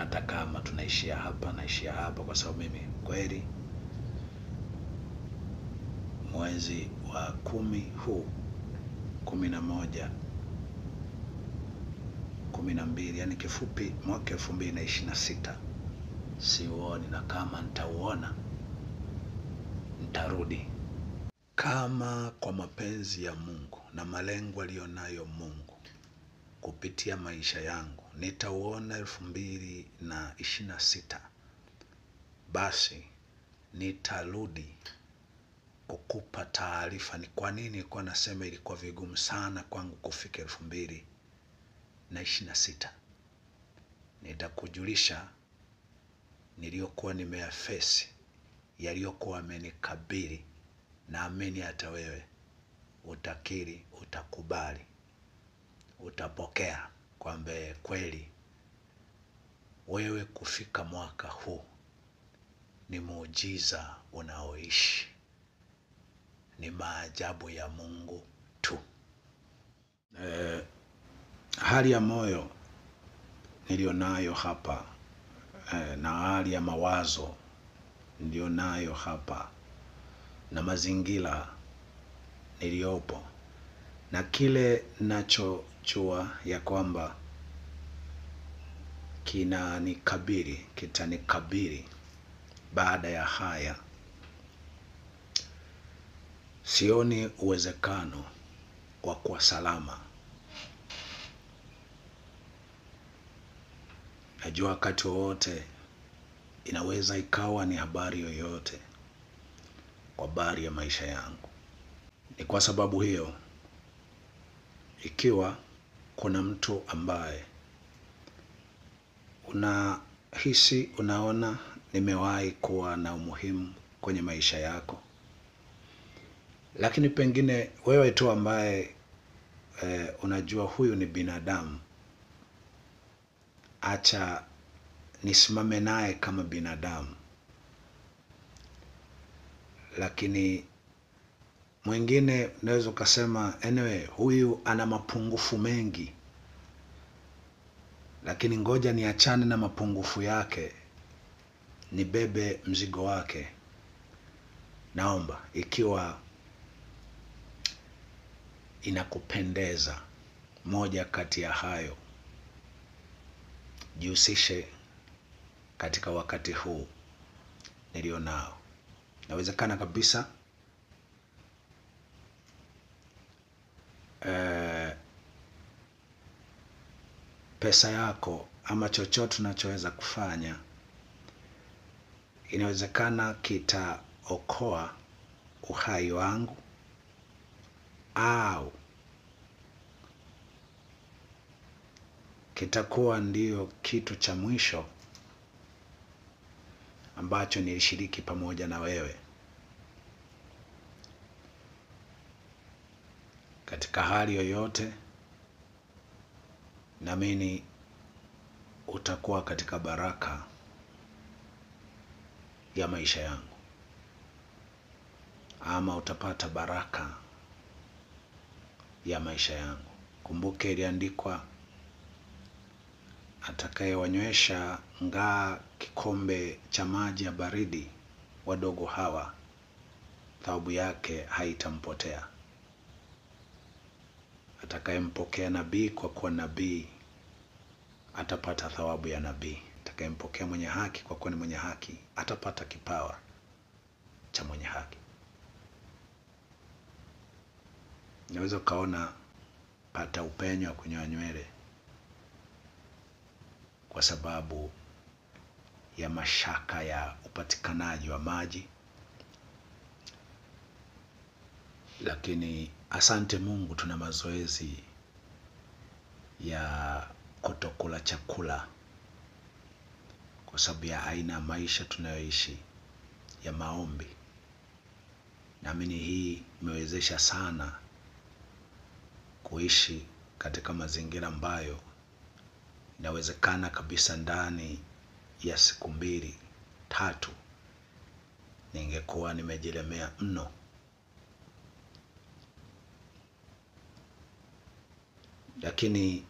hata kama tunaishia hapa kwa sababu mimi kweli mwezi wa 10 huu 11 12, yani kifupi mwaka 2026 siuoni, na kama nitauona nitarudi. Kama kwa mapenzi ya Mungu na malengo aliyonayo Mungu kupitia maisha yangu nitauona 2026, basi nitarudi kukupa taarifa ni kwa nini nilikuwa nasema ilikuwa vigumu sana kwangu kufika 2026. Nitakujulisha niliyokuwa nimeyafesi, yaliyokuwa amenikabili, na ameni hata wewe utakiri, utakubali, utapokea kwamba kweli wewe kufika mwaka huu ni muujiza unaoishi, ni maajabu ya Mungu tu. Hali ya moyo nilionayo hapa na hali ya mawazo nilionayo hapa na mazingira niliopo na kile nachojua ya kwamba kitanikabili baada ya haya, sioni uwezekano wa kuwa salama. Najua wakati wowote inaweza ikawa ni habari yoyote kwa habari ya maisha yangu. Ni kwa sababu hiyo, ikiwa kuna mtu ambaye unahisi, unaona nimewahi kuwa na umuhimu kwenye maisha yako, lakini pengine wewe tu ambaye unajua huyu ni binadamu, acha nisimame naye kama binadamu. Lakini mwingine unaweza ukasema anyway, huyu ana mapungufu mengi, lakini ngoja niachane na mapungufu yake, nibebe mzigo wake. Naomba, ikiwa inakupendeza moja kati ya hayo, jihusishe katika wakati huu nilionao. Inawezekana kabisa pesa yako ama chochote unachoweza kufanya, inawezekana kitaokoa uhai wangu, au kitakuwa ndio kitu cha mwisho ambacho nilishiriki pamoja na wewe. Katika hali yoyote, naamini utakuwa katika baraka ya maisha yangu, ama utapata baraka ya maisha yangu. Kumbuke iliandikwa, atakayewanywesha ngaa kikombe cha maji ya baridi wadogo hawa, thawabu yake haitampotea. Atakayempokea nabii kwa kuwa nabii atapata thawabu ya nabii. Atakayempokea mwenye haki kwa kuwa ni mwenye haki atapata kipawa cha mwenye haki. Unaweza ukaona pata upenyo wa kunyoa nywele kwa sababu ya mashaka ya upatikanaji wa maji, lakini asante Mungu tuna mazoezi ya kutokula chakula kwa sababu ya aina ya maisha tunayoishi ya maombi. Naamini hii imewezesha sana kuishi katika mazingira ambayo inawezekana kabisa ndani ya siku 2-3 ningekuwa nimejilemea mno. Lakini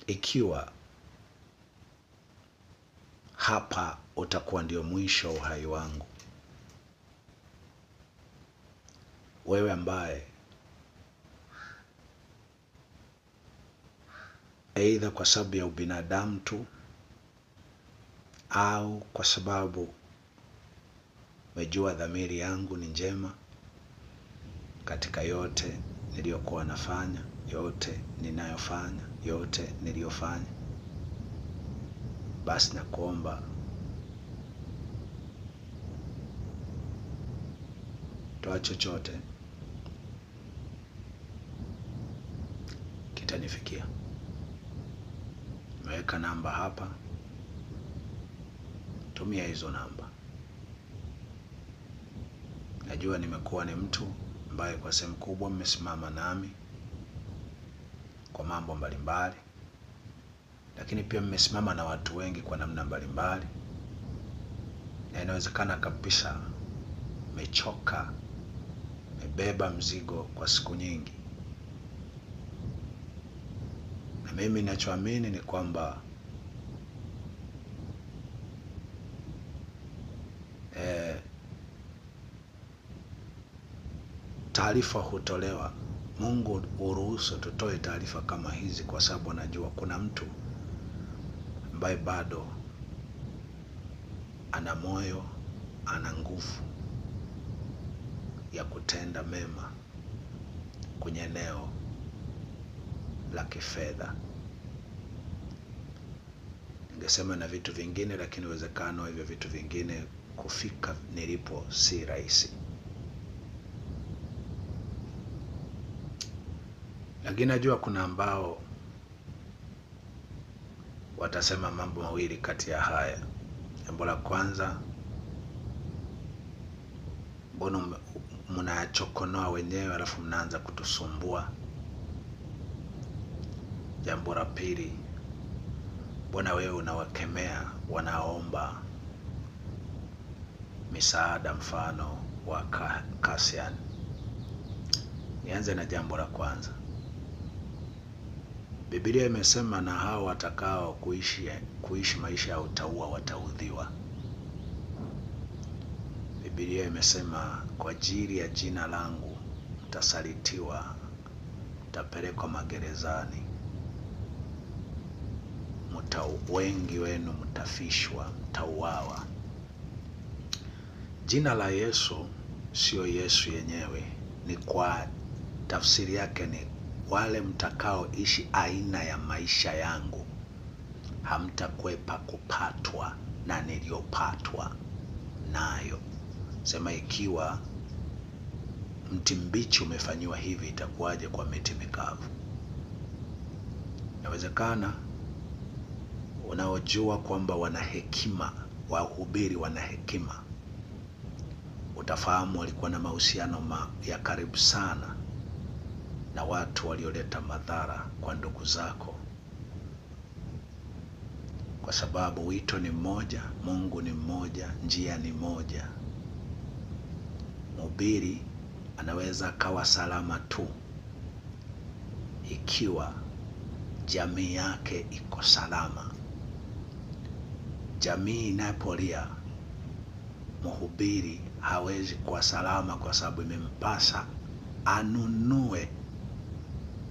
ikiwa hapa utakuwa ndio mwisho wa uhai wangu. Wewe ambaye aidha kwa sababu ya ubinadamu tu au kwa sababu umejua dhamiri yangu ni njema katika yote niliyokuwa nafanya, yote ninayofanya, yote niliyofanya, basi nakuomba toa chochote kitanifikia. Nimeweka namba hapa, tumia hizo namba. Najua nimekuwa ni mtu ambaye kwa sehemu kubwa mmesimama nami kwa mambo mbalimbali, lakini pia mmesimama na watu wengi kwa namna mbalimbali, na inawezekana kabisa mechoka, mebeba mzigo kwa siku nyingi. Na mimi ninachoamini ni kwamba taarifa hutolewa. Mungu uruhusu tutoe taarifa kama hizi kwa sababu anajua kuna mtu ambaye bado ana moyo, ana nguvu ya kutenda mema kwenye eneo la kifedha. Ningesema na vitu vingine, lakini uwezekano hivyo vitu vingine kufika nilipo si rahisi. Lakini najua kuna ambao watasema mambo mawili kati ya haya. Jambo la kwanza, mbona mnachokonoa wenyewe alafu mnaanza kutusumbua? Jambo la pili, mbona wewe unawakemea wanaomba misaada mfano wa Kasian? Nianze na jambo la kwanza. Biblia imesema na hao watakao kuishi maisha ya utaua wataudhiwa. Biblia imesema kwa ajili ya jina langu mtasalitiwa, mtapelekwa magerezani, wengi wenu mtafishwa, mtauawa. Jina la Yesu sio Yesu yenyewe, ni kwa tafsiri yake ni wale mtakaoishi aina ya maisha yangu hamtakwepa kupatwa na niliyopatwa nayo. Sema ikiwa mti mbichi umefanyiwa hivi, itakuwaje kwa miti mikavu? Inawezekana unaojua kwamba wana hekima, wahubiri wana hekima, utafahamu walikuwa na mahusiano ya karibu sana na watu walioleta madhara kwa ndugu zako, kwa sababu wito ni mmoja, Mungu ni mmoja, njia ni moja. Mhubiri anaweza akawa salama tu ikiwa jamii yake iko salama. Jamii inapolia, mhubiri hawezi kuwa salama kwa sababu imempasa anunue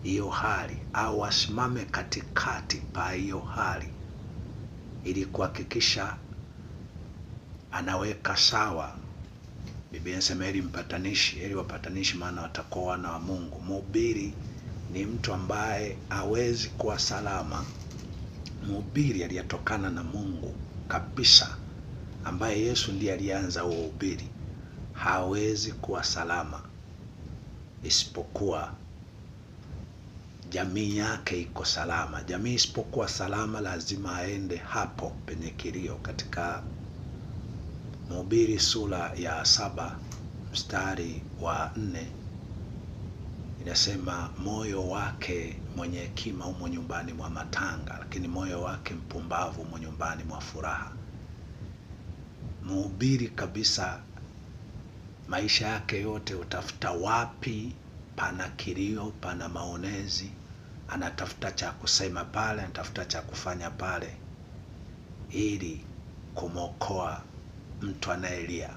hiyo hali au asimame katikati pa hiyo hali ili kuhakikisha anaweka sawa. Biblia inasema heri mpatanishi, heri wapatanishi maana watakuwa wana wa Mungu. Mhubiri ni mtu ambaye hawezi kuwa salama. Mhubiri aliyetokana na Mungu kabisa, ambaye Yesu ndiye alianza uhubiri, hawezi kuwa salama isipokuwa jamii yake iko salama. Jamii isipokuwa salama, lazima aende hapo penye kilio. Katika Mhubiri sura ya 7 mstari wa 4 inasema moyo wake mwenye hekima umo nyumbani mwa matanga, lakini moyo wake mpumbavu umo nyumbani mwa furaha. Mhubiri kabisa maisha yake yote utafuta wapi pana kilio, pana maonezi. Anatafuta cha kusema pale, anatafuta cha kufanya pale, ili kumwokoa mtu anayelia.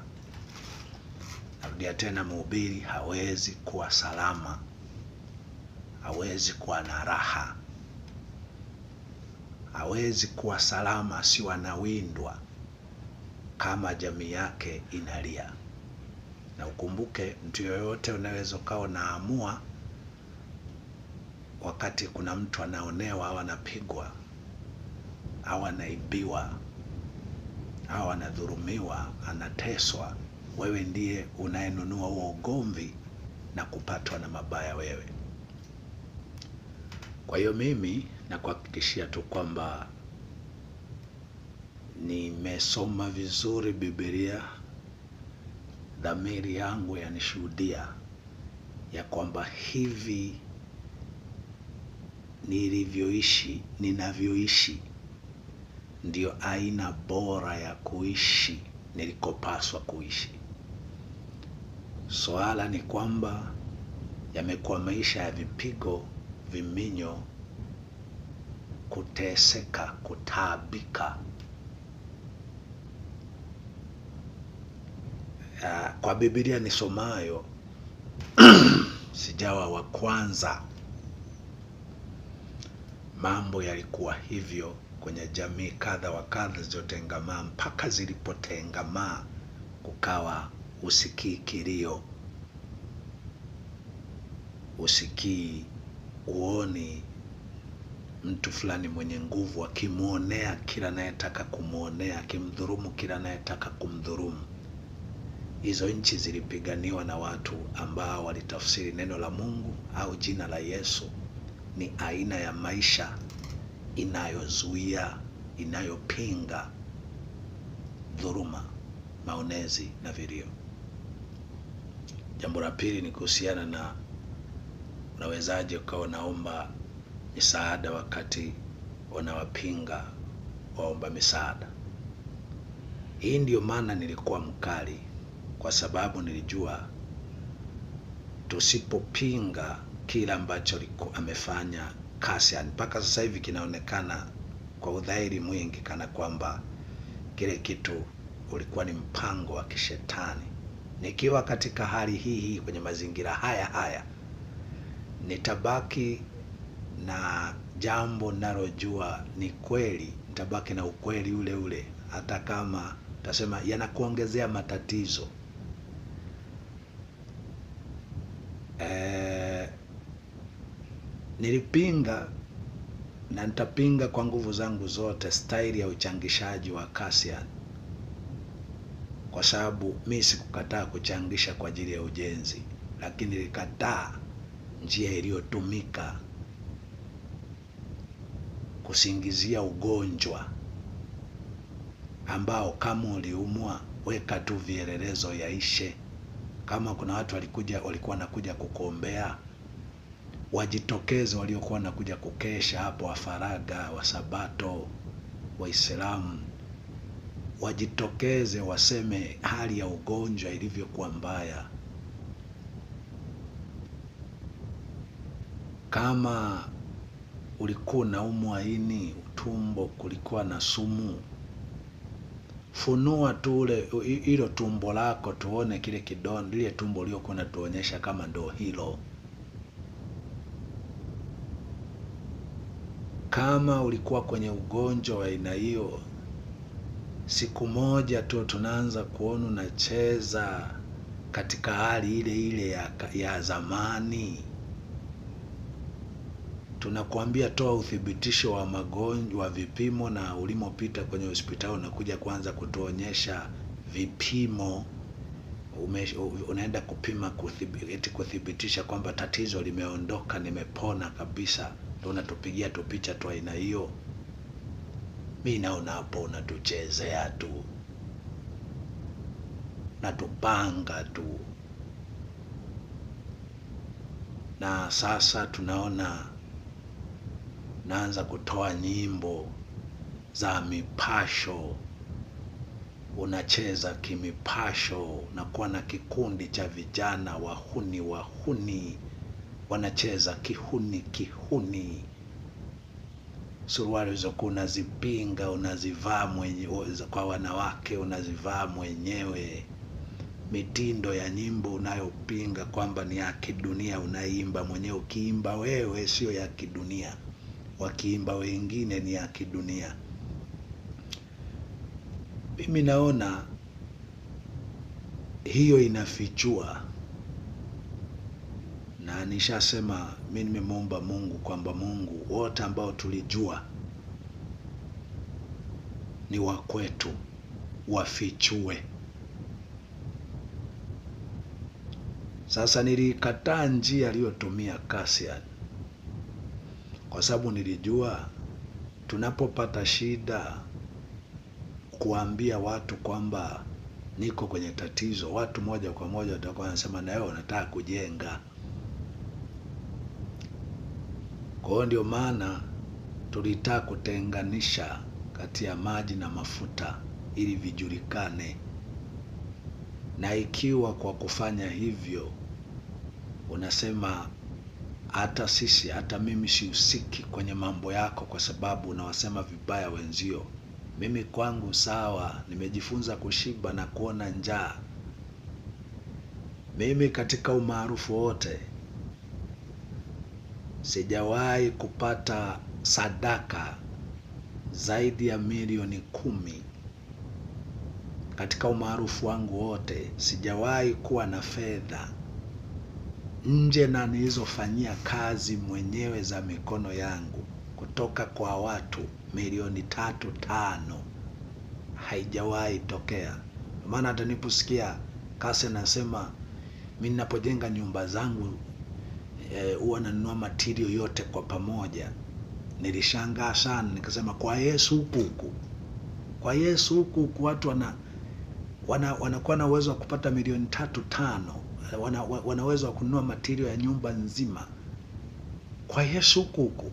Narudia tena, mhubiri hawezi kuwa salama, hawezi kuwa na raha, hawezi kuwa salama asiwe anawindwa kama jamii yake inalia. Na ukumbuke, mtu yoyote unaweza ukawa naamua wakati kuna mtu anaonewa au anapigwa au anaibiwa au anadhulumiwa, anateswa, wewe ndiye unayenunua huo ugomvi na kupatwa na mabaya wewe. Kwa hiyo mimi nakuhakikishia tu kwamba nimesoma vizuri Biblia, dhamiri yangu yanishuhudia ya kwamba hivi ninavyoishi ndio aina bora ya kuishi nilikopaswa kuishi. Swala ni kwamba yamekuwa maisha ya vipigo, viminyo, kuteseka, kutaabika. Kwa Biblia nisomayo sijawa wa kwanza. Mambo yalikuwa hivyo kwenye jamii kadha wa kadha zilizotengamaa, mpaka zilipotengamaa kukawa usikii kilio, usikii, uoni mtu fulani mwenye nguvu akimuonea kila anayetaka kumuonea, akimdhulumu kila anayetaka kumdhulumu. Hizo nchi zilipiganiwa na watu ambao walitafsiri neno la Mungu au jina la Yesu ni aina ya maisha inayozuia, inayopinga dhuluma, maonezi na vilio. Jambo la pili ni kuhusiana na unawezaje ukawa naomba misaada wakati wanawapinga waomba misaada. Hii ndio maana nilikuwa mkali, kwa sababu nilijua tusipopinga kila ambacho amefanya Cassian, mpaka sasa hivi kinaonekana kwa udhahiri mwingi kana kwamba kile kitu ulikuwa ni mpango wa kishetani. Nikiwa katika hali hii kwenye mazingira haya nitabaki na jambo nalojua ni kweli, nitabaki na ukweli ule ule, hata kama tasema yanakuongezea matatizo. Nilipinga na nitapinga kwa nguvu zangu zote staili ya uchangishaji wa Cassian, kwa sababu mimi sikukataa kuchangisha kwa ajili ya ujenzi, lakini nilikataa njia iliyotumika kusingizia ugonjwa ambao kama uliumwa weka tu vielelezo yaishe. Kama kuna watu walikuwa wanakuja kukuombea, wajitokeze waliokuwa wanakuja kukesha hapo, wa faraga, wa Sabato, Waislamu, wajitokeze waseme hali ya ugonjwa ilivyokuwa mbaya. Kama ulikuwa unaumwa ini, tumbo, kulikuwa na sumu, funua tu hilo tumbo lako tuone kile kidonda, ile tumbo uliokuwa unatuonyesha kama ndo hilo. Kama ulikuwa kwenye ugonjwa wa aina hiyo, siku moja tu tunaanza kuona unacheza katika hali ile ya zamani. Tunakuambia toa uthibitisho wa magonjwa, vipimo, na ulimopita kwenye hospitali unakuja kuanza kutuonyesha vipimo. Unaenda kupima kuthibitisha kwamba tatizo limeondoka, nimepona kabisa, ndio unatupigia tu picha tu aina hiyo. Mimi naona hapo unatuchezea tu, natupanga tu. Na sasa tunaona naanza kutoa nyimbo za mipasho, unacheza kimipasho, unakuwa na kikundi cha vijana wahuni wanacheza kihuni. suruali ulizokuwa unazipinga unazivaa mwenyewe, kwa wanawake unazivaa mwenyewe. Mitindo ya nyimbo unayopinga kwamba ni ya kidunia unaimba mwenyewe. Ukiimba wewe sio ya kidunia, wakiimba wengine ni ya kidunia. Mimi naona hiyo inafichua, na nishasema mimi nimemuomba Mungu kwamba Mungu, wote ambao tulijua ni wa kwetu wafichue. Sasa nilikataa njia aliyotumia Cassian, kwa sababu nilijua tunapopata shida kuambia watu kwamba niko kwenye tatizo, watu moja kwa moja watakuwa wanasema na wewe unataka kujenga. Kwa hiyo ndio maana tulitaka kutenganisha kati ya maji na mafuta ili vijulikane. Na ikiwa kwa kufanya hivyo unasema hata sisi, hata mimi sihusiki kwenye mambo yako kwa sababu unawasema vibaya wenzio, mimi kwangu sawa, nimejifunza kushiba na kuona njaa. Mimi katika umaarufu wote sijawahi kupata sadaka zaidi ya milioni 10. Katika umaarufu wangu wote sijawahi kuwa na fedha nje na nilizofanyia kazi mwenyewe za mikono yangu kutoka kwa watu milioni 3-5. Haijawahi tokea. Maana hata niposikia Cassian nasema mimi ninapojenga nyumba zangu huwa nanunua material yote kwa pamoja, nilishangaa sana. Nikasema kwa Yesu huku, kwa Yesu huku watu wanakuwa na uwezo wa kupata milioni 3-5, wana uwezo wa kununua material ya nyumba nzima. Kwa Yesu huku.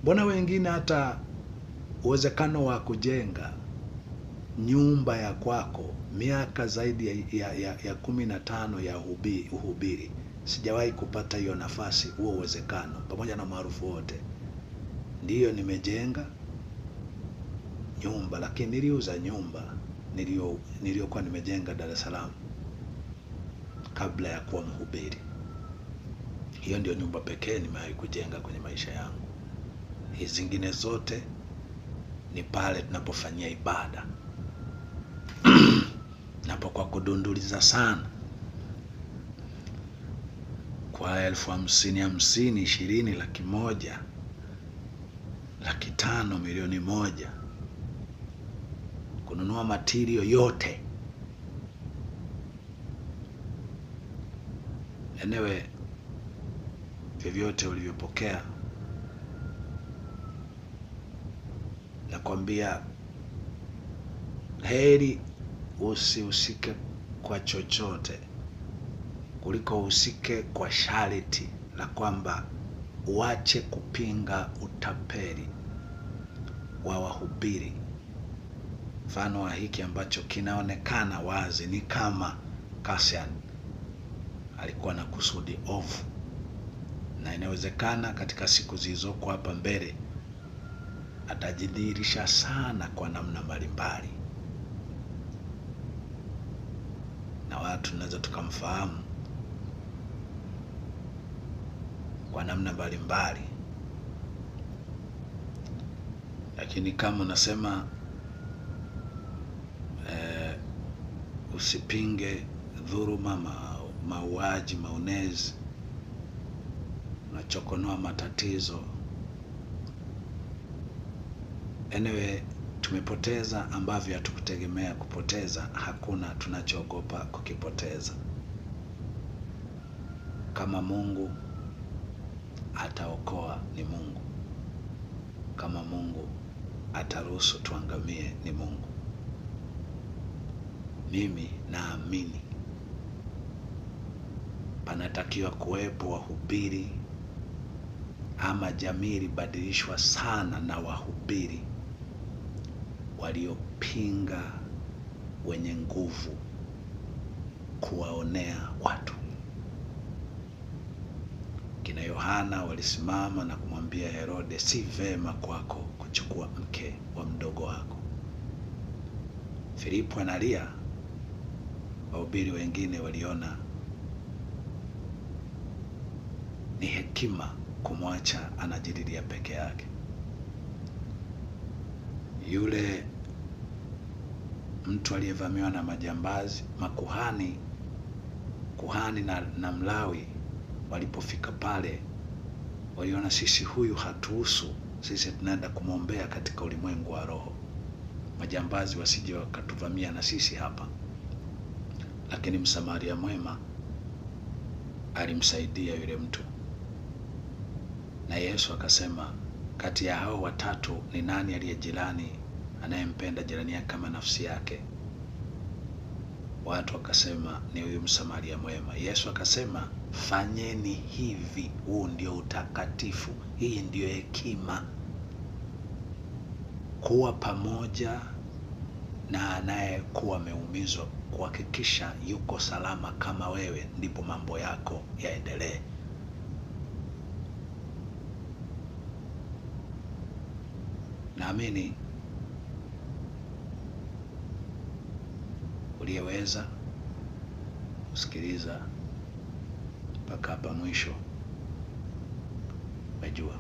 Mbona wengine hata uwezekano wa kujenga nyumba ya kwako miaka zaidi ya 15 ya uhubiri, sijawahi kupata hiyo nafasi, huo uwezekano, pamoja na maarufu wote. Ndiyo nimejenga nyumba, lakini niliuza nyumba niliyokuwa nimejenga Dar es Salaam kabla ya kuwa mhubiri. Hiyo ndio nyumba pekee nimewahi kujenga kwenye maisha yangu. Hizi zingine zote ni pale tunapofanyia ibada. Napokuwa kudunduliza sana kwa 50,000, 50,000, 20, 100,000, 500,000, milioni 1 kununua material yote. Anyway, vyovyote ulivyopokea, nakwambia heri usihusike kwa chochote kuliko uhusike kwa sharti la kwamba uache kupinga utapeli wa wahubiri. Mfano wa hiki ambacho kinaonekana wazi ni kama Cassian alikuwa na kusudi ovu, na inawezekana katika siku zilizoko hapa mbele atajidhihirisha sana kwa namna mbalimbali, na watu tunaweza tukamfahamu kwa namna mbalimbali. Lakini kama unasema usipinge dhuluma, mauaji, maonezi, unachokonoa matatizo. Anyway, tumepoteza ambavyo hatukutegemea kupoteza. Hakuna tunachoogopa kukipoteza. Kama Mungu ataokoa ni Mungu. Kama Mungu ataruhusu tuangamie ni Mungu. Mimi naamini panatakiwa kuwepo wahubiri, ama jamii ilibadilishwa sana na wahubiri waliopinga wenye nguvu kuwaonea watu. Kina Yohana walisimama na kumwambia Herode, si vema kwako kuchukua mke wa mdogo wako. Filipo analia. Wahubiri wengine waliona ni hekima kumwacha anajililia peke yake. Yule mtu aliyevamiwa na majambazi, kuhani na Mlawi walipofika pale, waliona sisi huyu hatuhusu, sisi tunaenda kumwombea katika ulimwengu wa roho. Majambazi wasije wakatuvamia na sisi hapa. Lakini Msamaria mwema alimsaidia yule mtu. Na Yesu akasema, kati ya hao watatu ni nani aliye jirani, anayempenda jirani yake kama nafsi yake? Watu wakasema ni huyu Msamaria mwema. Yesu akasema, fanyeni hivi, huu ndio utakatifu, hii ndio hekima. Kuwa pamoja na anayekuwa ameumizwa, kuhakikisha yuko salama kama wewe, ndipo mambo yako yaendelee. Naamini uliyeweza kusikiliza mpaka hapa mwisho, najua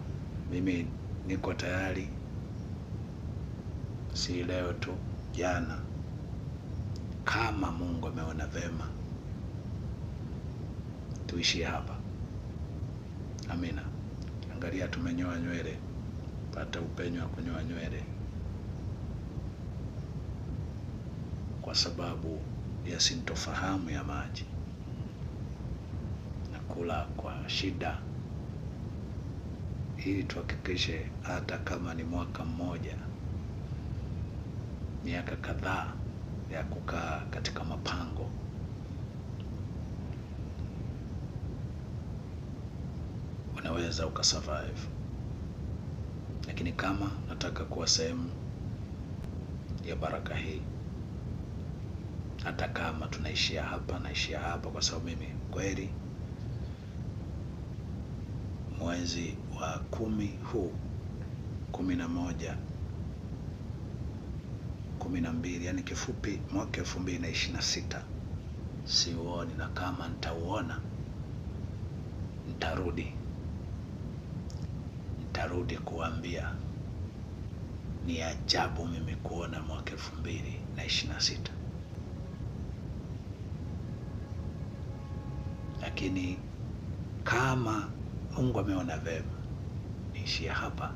mimi niko tayari, si leo tu, jana, kama Mungu ameona vema tuishie hapa. Amina. Angalia, tumenyoa nywele, pata upenyo wa kunyoa nywele kwa sababu ya sintofahamu ya maji, na kula kwa shida, ili tuhakikishe hata kama ni mwaka mmoja, miaka kadhaa ya kukaa katika mapango, unaweza ukasurvive. Lakini kama nataka kuwa sehemu ya baraka hii, hata kama tunaishia hapa, kwa sababu mimi kweli mwezi wa 10 huu, 11, 12, yani kifupi mwaka 2026 siuoni, na kama nitauona nitarudi kuambia ni ajabu mimi kuona mwaka 2026. Lakini kama Mungu ameona vema niishie hapa,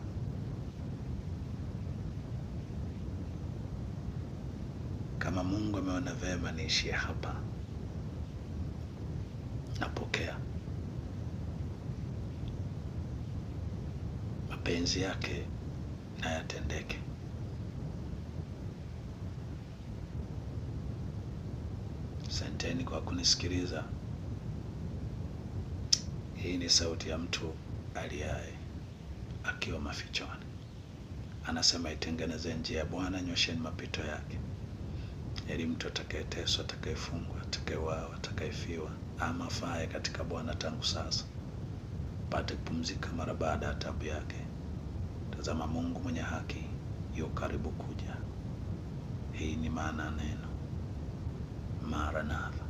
kama Mungu ameona vema niishie hapa, napokea. Mapenzi yake na yatendeke. Asanteni kwa kunisikiliza. Hii ni sauti ya mtu aliaye akiwa mafichoni. Anasema, itengeneze njia ya Bwana, nyosheni mapito yake. Ili mtu atakayeteswa, atakayefungwa, atakayeuawa, atakayefiwa, ama afaye katika Bwana tangu sasa, pate kupumzika mara baada ya taabu yake. Tazama, Mungu mwenye haki yu karibu kuja. Hii ni maana neno Maranatha.